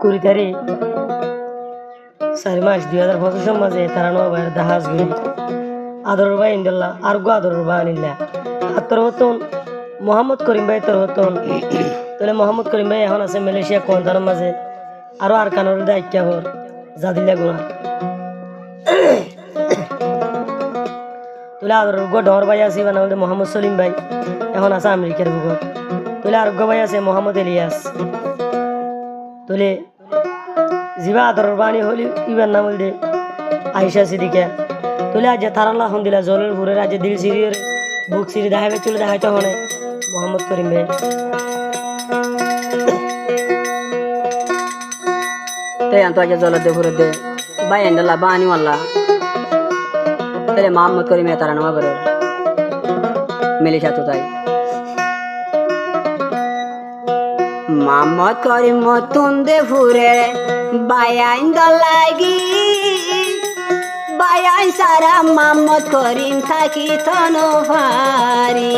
কুড়ি তারিখ 4 মাস 2025 মাঝে তারা নবাইয়ের দাহাজ গড়ি আদর ভাই ইন্দুল্লাহ আর গো আদর ভাই আনিল্লা তোর হতন মোহাম্মদ করিম ভাই তোর হতন তাহলে মোহাম্মদ করিম ভাই এখন আছে মালয়েশিয়া কোয়ান্টানার মাঝে আরো আর কানোর দায়িত্ব হর জাদিল্লা গুণা তুলে আদর গো ডর ভাই আছে বানাবো মোহাম্মদ সলিম ভাই এখন আছে আমেরিকার বুক তুলে আর গো ভাই আছে মোহাম্মদ এলিয়াস তুলে জিবা আদর বাণী হলি ইবার নাম দে আয়েশা সিদ্দিকা তুলে আজ থারাল্লা হন দিলা জলের ভুরে আজ দিল সিরিয়র বুক সিরি দেখাবে চলে দেখাইতে হনে মোহাম্মদ করিম ভাই ते अंतो आज जल दे भुरे दे बाय एंडला बानी वाला तेरे मोहम्मद करीम है तारा नवा बरे मिली जातो ताई मोहम्मद करीम तुम दे भुरे बाय एंडलागी बाय सारा मोहम्मद करीम थाकी तनो भारी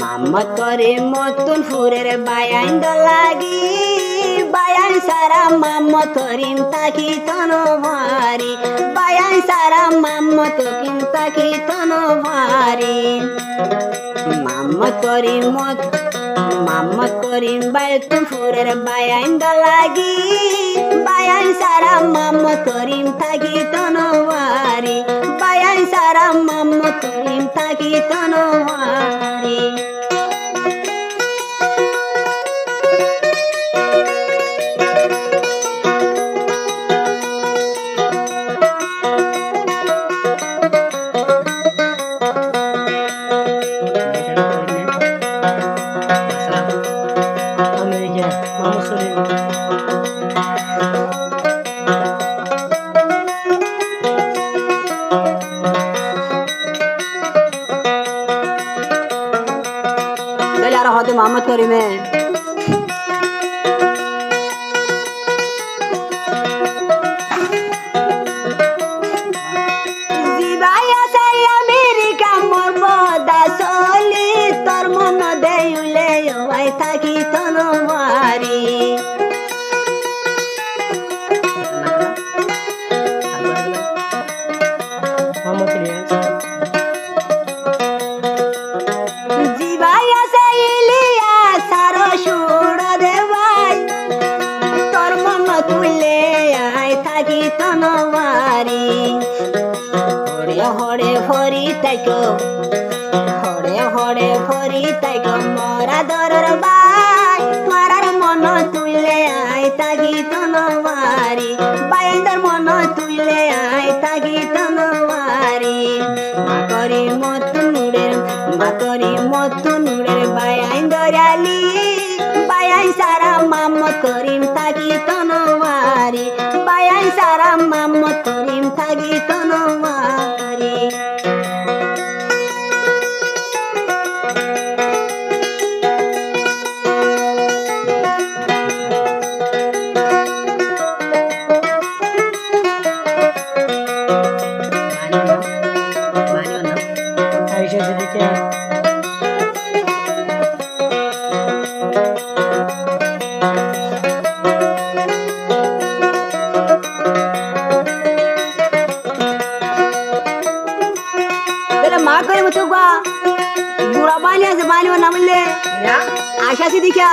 मोहम्मद करीम मतुन फुरेर बायान दलागी बायान सारा मोहम्मद करीम ताकी तनो भारी बायान सारा मोहम्मद करीम ताकी तनो भारी मोहम्मद करीम बायतुन फुरेर बायान दलागी बायान सारा मोहम्मद करीम ताकी तनो भारी बायान सारा मोहम्मद करीम ताकी तनो भारी मोहम्मद करीम है जीवाया से अमेरिका मोरबदा सोली तोर मन देउले वाई थाकी तनो मारी हरे भरी ताइको हरे भरी ताइको मोरा दरर बाय मारार मन तुले आय तागी तनवारी बायंदर मन तुले आय तागी तनवारी माकरी मत नुडेर बायंदर आली बायन सारा मोहम्मद करीम तागी तनवारी बायन सारा मोहम्मद करीम तागी तनवारी आशा सी दिखा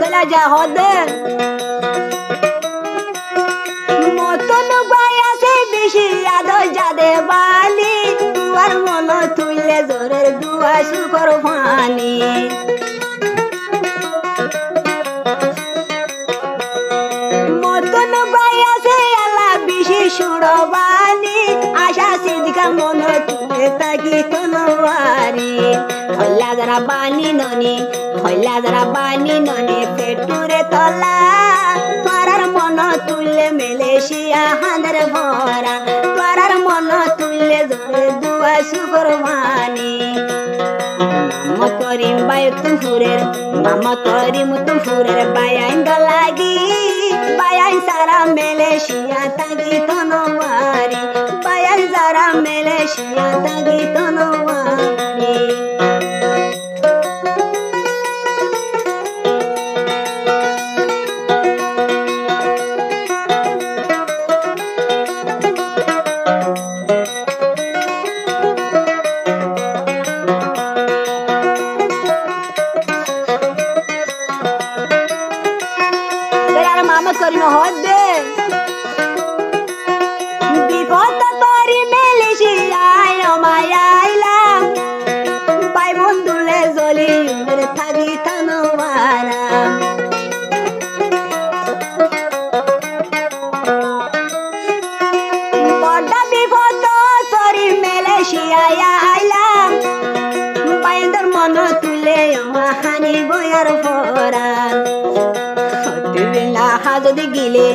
तला जा होदे मतन बाया से बेशी याद जादे बाली तुआर मन तुले जोरेर दुआ सुकर फानी मतन बाया से आला बेशी सुड़बानी आशा सी दिखा मन तुले ताकी तनवारी हल्ला जरा बानी ननी पेटुरे तला तारार मन तुले मलेशिया हांदर भरा तारार मन तुले जोरे दुआ सुकर मानी করিম বাই তুম ফুরের বায়াইন লাগি বায়াইন সারা মালয়েশিয়া তাগি তনওয়ারি বায়াইন সারা মালয়েশিয়া তাগি তনওয়ারি মামত করিম হদে বিপদ তরি মালয়েশিয়ায় মায়াইলাম ভাই বন্ধুলে জলি থাকি তনওয়ারা বড় বিপদ তরি মালয়েশিয়ায় আইলাম বাইন্দর মন তুলে হানি বয়ার ফরান হাজদি গিলে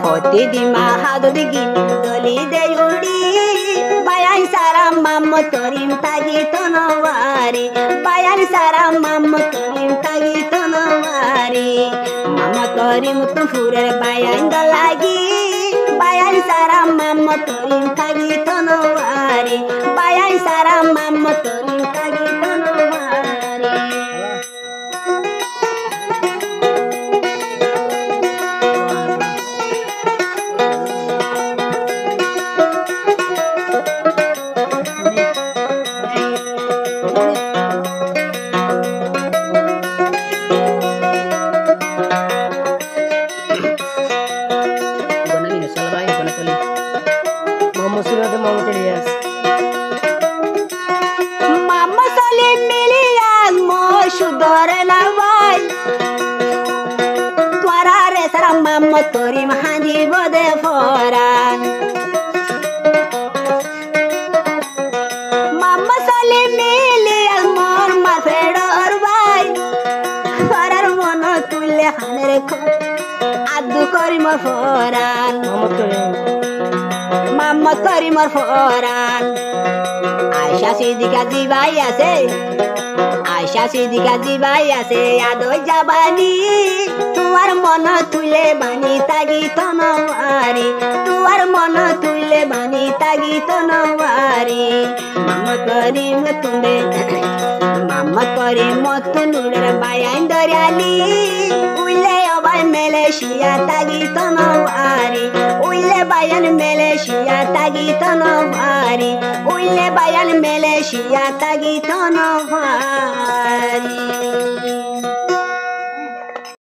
হতে দিমা হাজদি গিলে দলি দে উড়ি বায়ান সারা মাম করিম তাগি তনওয়ারি বায়ান সারা মাম করিম তাগি তনওয়ারি মাম করিম তুম ফুরের বায়ান লাগি বায়ান সারা মাম করিম তাগি তনওয়ারি বায়ান সারা মাম করিম তাগি তনওয়ারি Mamma Torim Hani Bode Foran Mamma Salim Mili Almor Marfedor Vai Farar Mono Tule Hanereko Adu Korim Foran Mamma Torim Foran Aisha Sidika Zivaya say Aisha Sidika Zivaya say Ado Jabani तुआर मन तुले बानी तागी तनवारी तुआर मन तुले बानी तागी तनवारी मामा करीम तुंबे मामा करीम तुनुर बायान दरियाली उले अबाय मालয়েশিয়া तागी तनवारी उले बायान मालয়েশিয়া तागी तनवारी उले बायान मालয়েশিয়া तागी तनवारी